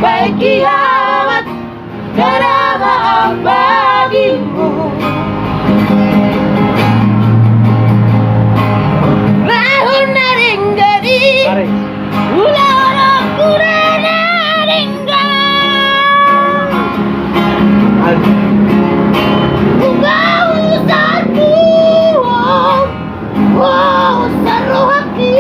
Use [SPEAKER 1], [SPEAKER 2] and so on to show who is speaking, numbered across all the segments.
[SPEAKER 1] sampai kiamat, tiada maaf bagimu. Lahun naring gadi, ulah kurana ringga. Bunga usarku, usar rohaki.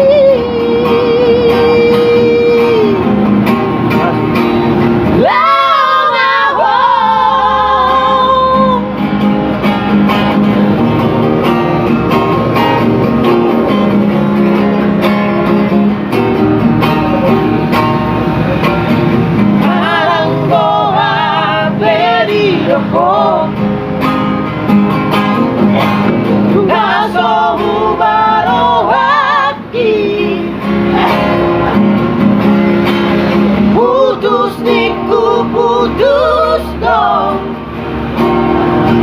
[SPEAKER 1] Putus dong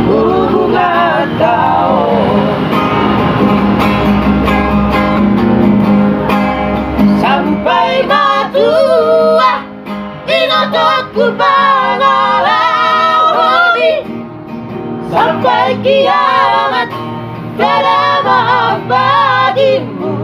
[SPEAKER 1] hubungan kau, sampai matua inototku pangalahoni, sampai kiamat tiada maaf bagimu.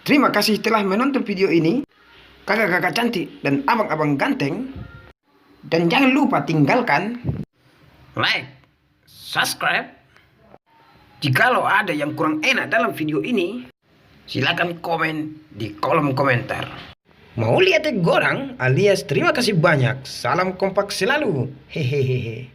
[SPEAKER 2] Terima kasih telah menonton video ini, kakak-kakak cantik dan abang-abang ganteng. Dan jangan lupa tinggalkan like, subscribe. Jikalau ada yang kurang enak dalam video ini, silakan komen di kolom komentar. Mau lihat gorang alias terima kasih banyak. Salam kompak selalu. Hehehe.